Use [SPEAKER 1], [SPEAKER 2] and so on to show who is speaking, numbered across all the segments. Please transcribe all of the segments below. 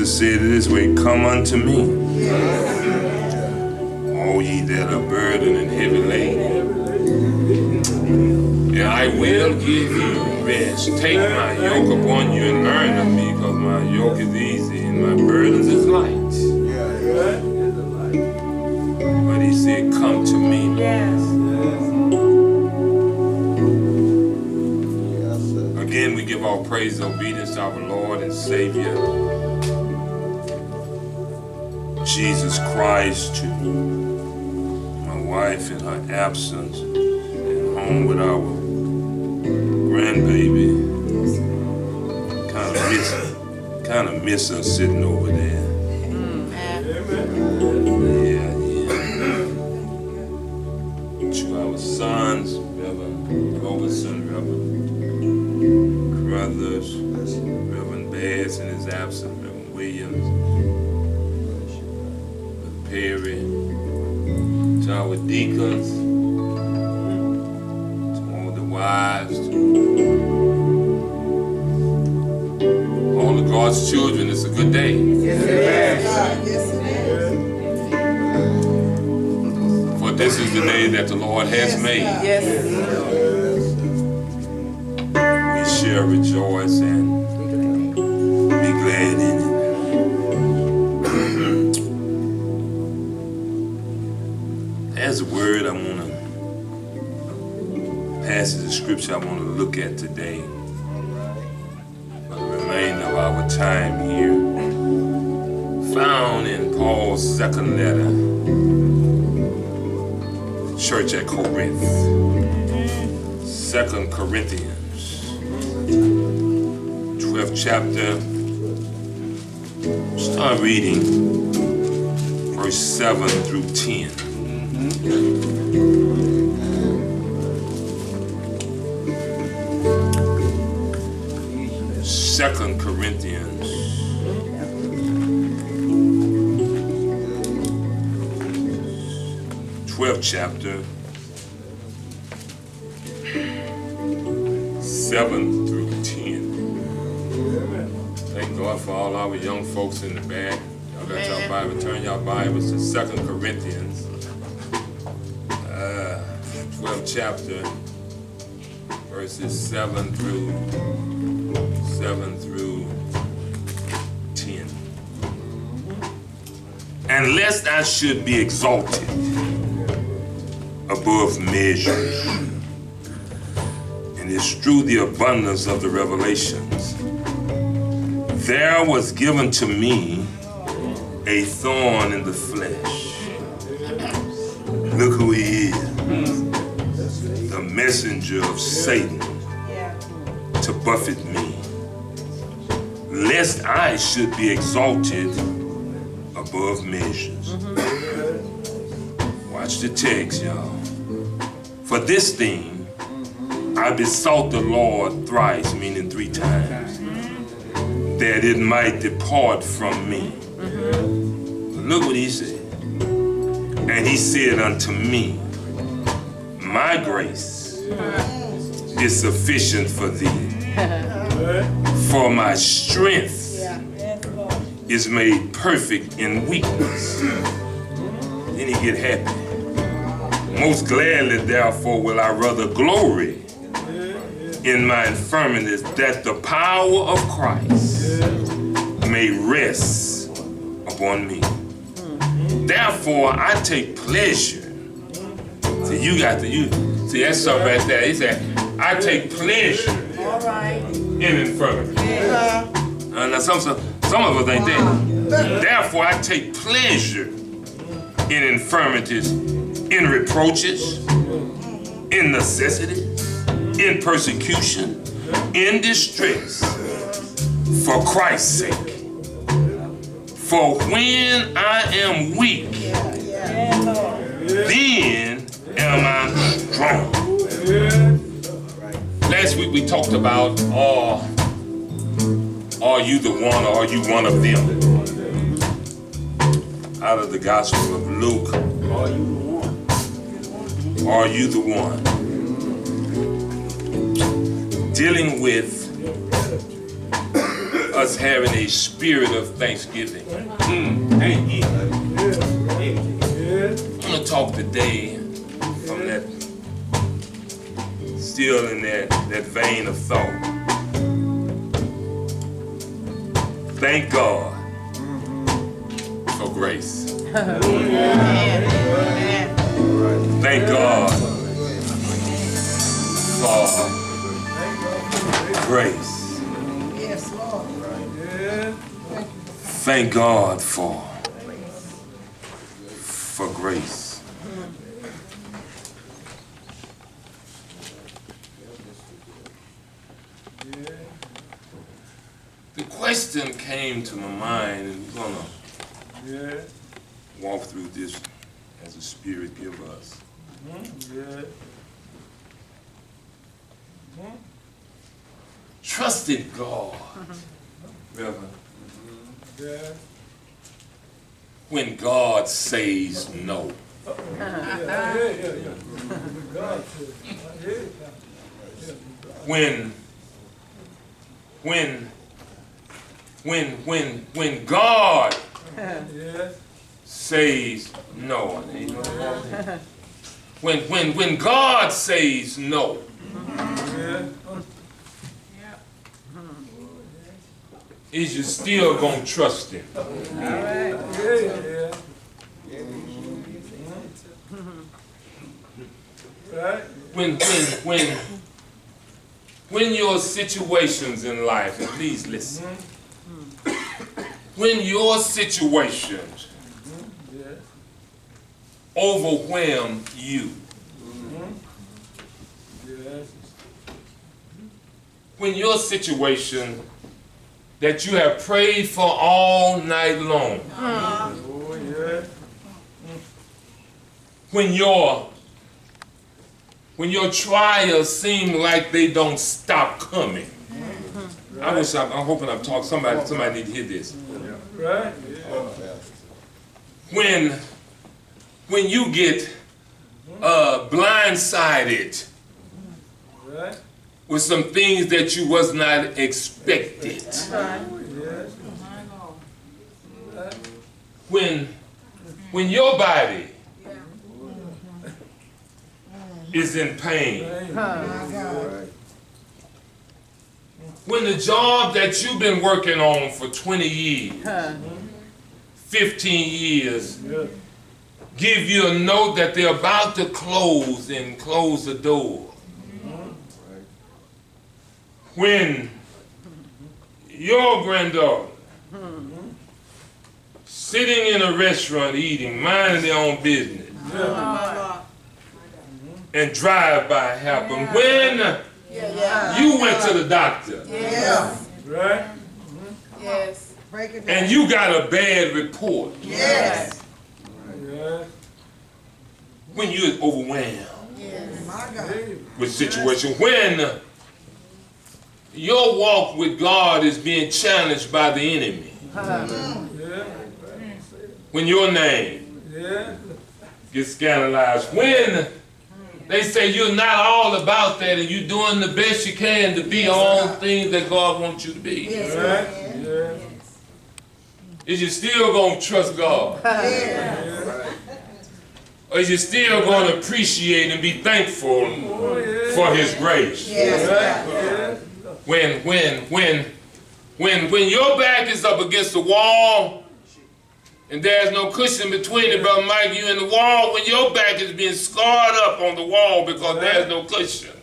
[SPEAKER 1] Jesus said it this way, come unto me, all ye that are burdened and heavy laden, and I will give you rest. Take my yoke upon you and learn of me, because my yoke is easy and my burdens is light. But he said, come to me. Again, we give all praise and obedience to our Lord and Savior, Jesus Christ, to my wife in her absence, and home with our grandbaby. Kind of miss her sitting over there. Yeah. To our sons, Reverend Robertson, Reverend Brothers, Reverend Bass in his absence, Reverend Williams, Reverend Perry, to our deacons, to all the wives, all of God's children. It's a good day. Yes, for this is the day that the Lord has made. We shall rejoice and be glad in it. There's a word I want to, passage of scripture I want to look at today for the remainder of our time here, found in Paul's second letter, church at Corinth, 2 Corinthians, 12th chapter. Start reading verse 7 through 10. 2 Corinthians 12th chapter, 7 through 10. Thank God for all our young folks in the back. Y'all got your Bible. Turn your Bibles to 2 Corinthians, 12th chapter, verses 7 through 10. And lest I should be exalted above measures, and it's through the abundance of the revelations, there was given to me a thorn in the flesh. Look who he is. The messenger of Satan to buffet me, lest I should be exalted above measures. Watch the text, y'all. For this thing I besought the Lord thrice, meaning 3 times, that it might depart from me. Look what he said. And he said unto me, my grace is sufficient for thee, for my strength is made perfect in weakness. Then he get happy. Most gladly, therefore, will I rather glory in my infirmities, that the power of Christ may rest upon me. Therefore, I take pleasure. See, you got to use. See, that's something right there. He said, I take pleasure in infirmity. Now, some of us ain't that. Therefore, I take pleasure in infirmities, in reproaches, in necessity, in persecution, in distress, for Christ's sake. For when I am weak, then am I strong. Last week we talked about, are you the one or are you one of them? Out of the Gospel of Luke. Are you the one? Are you the one? Dealing with us having a spirit of thanksgiving. I'm going to talk today from that, still in that vein of thought. Thank God for grace. Thank God for grace.
[SPEAKER 2] Yes, Lord.
[SPEAKER 1] Thank God for grace. The question came to my mind, and we're gonna walk through this as the Spirit give us. Trusting God, Reverend, when God says no. When God says no. When God says no. Is you still gonna trust him? When your situations in life, and please listen, when your situations overwhelm you, when your situation that you have prayed for all night long, when your trials seem like they don't stop coming. I'm hoping I'm talking, somebody need to hear this. When you get blindsided with some things that you was not expected. When your body is in pain. When the job that you've been working on for 20 years, 15 years, give you a note that they're about to close and close the door. When your granddaughter sitting in a restaurant eating, minding their own business, and drive-by happened. When you went to the doctor, and you got a bad report, when you're overwhelmed with situation, when your walk with God is being challenged by the enemy, when your name gets scandalized, when they say you're not all about that and you're doing the best you can to be all things that God wants you to be. Is you still going to trust God? Or is you still going to appreciate and be thankful for his grace? When your back is up against the wall and there's no cushion between it, Brother Mike, you and the wall, when your back is being scarred up on the wall because there's no cushion,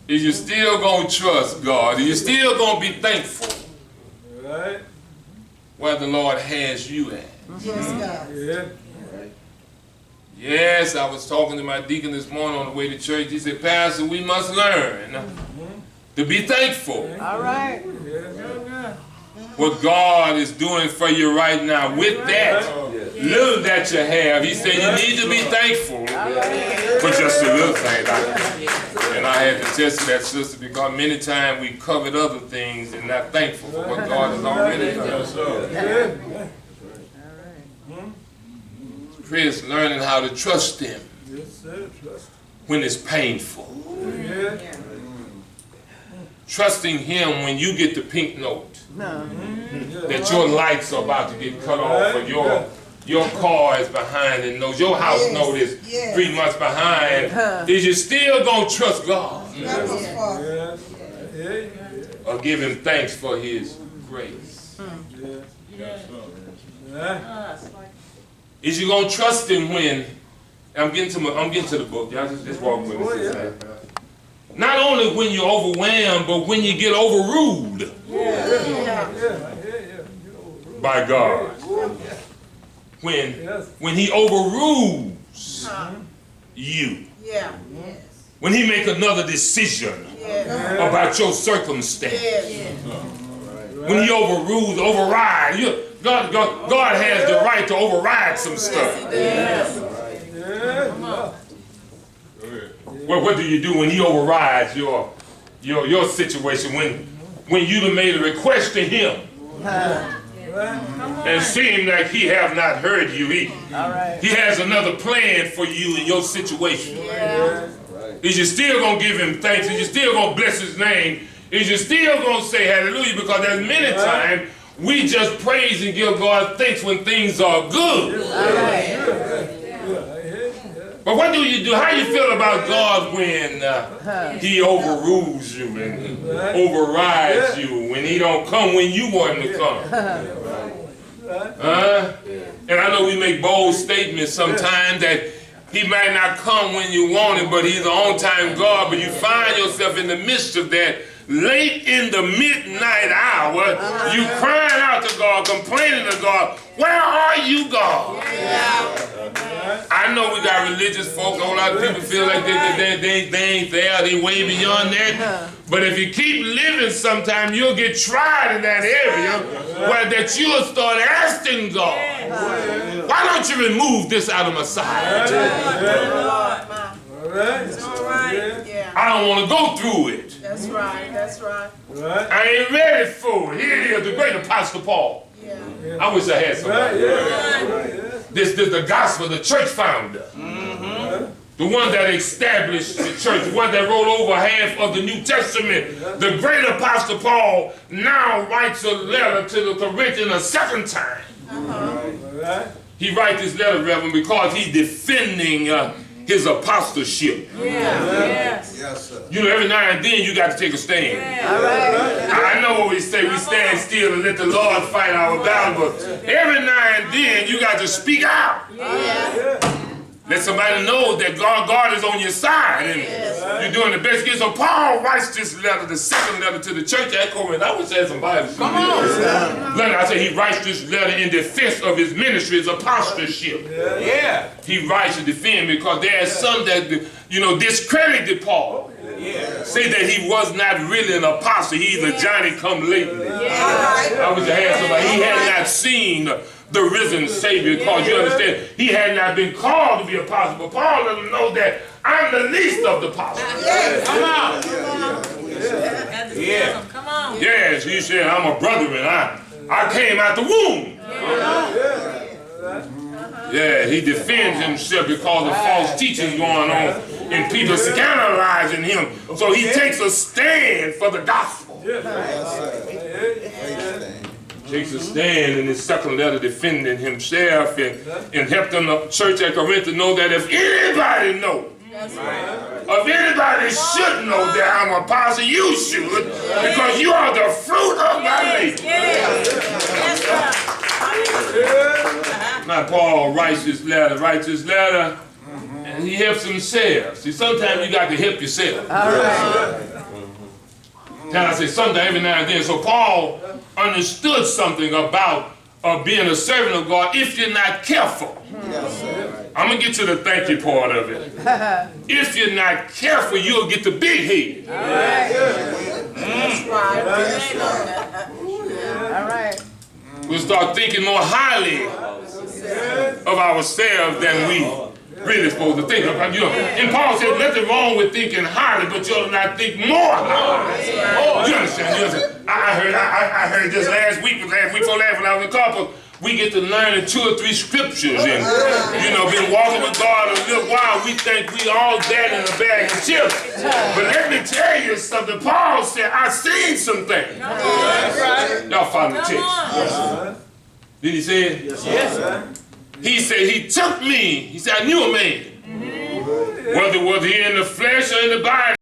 [SPEAKER 1] is you still going to trust God? Are you still going to be thankful where the Lord has you at? Yes, I was talking to my deacon this morning on the way to church. He said, Pastor, we must learn to be thankful.
[SPEAKER 2] All right.
[SPEAKER 1] What God is doing for you right now with that little that you have. He said you need to be thankful for just a little thing. And I had to test that, sister, because many times we covered other things and not thankful for what God has already done. Chris, learning how to trust him when it's painful. trusting him when you get the pink note that your lights are about to get cut off, or your car is behind and knows your house note is 3 months behind. Is you still gonna trust God or give him thanks for his grace? Is you gonna trust him when I'm getting to the book? Y'all just walk with me. Not only when you're overwhelmed, but when you get overruled by God. When he overrules you. When he make another decision about your circumstance. When he overrides. God has the right to override some stuff. Well, what do you do when he overrides your situation? When you done made a request to him, and seemed like he have not heard you. He has another plan for you in your situation. Is you still gonna give him thanks? Is you still gonna bless his name? Is you still gonna say hallelujah? Because there's many times we just praise and give God thanks when things are good. But what do you do? How you feel about God when he overrules you and overrides you, when he don't come when you want him to come? And I know we make bold statements sometimes that he might not come when you want him, but he's an on-time God. But you find yourself in the midst of that, late in the midnight hour, you crying out to God, complaining to God, where are you, God? I know we got religious folk, a whole lot of people feel like they ain't there, they way beyond that. But if you keep living, sometime you'll get tried in that area where that you'll start asking God, why don't you remove this out of my sight? I don't want to go through it.
[SPEAKER 2] That's right.
[SPEAKER 1] I ain't ready for it. Here it is, the great Apostle Paul. I wish I had somebody. This is the gospel, the church founder. The one that established the church, the one that wrote over half of the New Testament. The great Apostle Paul now writes a letter to the Corinthians a second time. He writes this letter, Reverend, because he's defending his apostleship. You know, every now and then you got to take a stand. I know what we say, we stand still and let the Lord fight our battle, but every now and then you got to speak out. Let somebody know that God is on your side and you're doing the best. So Paul writes this letter, the second letter to the church at Corinth. I wish I had some Bible. Come on. I said he writes this letter in defense of his ministry, his apostleship. He writes to defend because there are some that, discredited Paul. Say that he was not really an apostle. He's a Johnny come lately. I wish I had somebody. He had not seen the risen Savior, because you understand, he had not been called to be apostle, but Paul let him know that I'm the least of the apostles. Come on.
[SPEAKER 2] Come on.
[SPEAKER 1] Yes, he said, I'm a brother and I came out the womb. He defends himself because of false teachings going on and people scandalizing him. So he takes a stand for the gospel. Takes a stand in his second letter defending himself and helping the church at Corinth to know that if anybody knows, if anybody should know that I'm an apostle, you should, because you are the fruit of my labor. Now Paul writes this letter, and he helps himself. See, sometimes you got to help yourself. Now I say sometimes every now and then. So Paul understood something about being a servant of God if you're not careful. I'm going to get to the thank you part of it. If you're not careful, you'll get the big head. We'll start thinking more highly of ourselves than we really supposed to think about. And Paul said, nothing wrong with thinking highly, but you ought to not think more highly. You understand? I heard just last week before last when I was in the car, we get to learn 2 or 3 scriptures and, you know, been walking with God a little while, we think we all that in a bag of chips. But let me tell you something. Paul said, I seen some things. Y'all follow the text. Did he say it? Yes. He said, he took me. He said, I knew a man. Whether he in the flesh or in the body.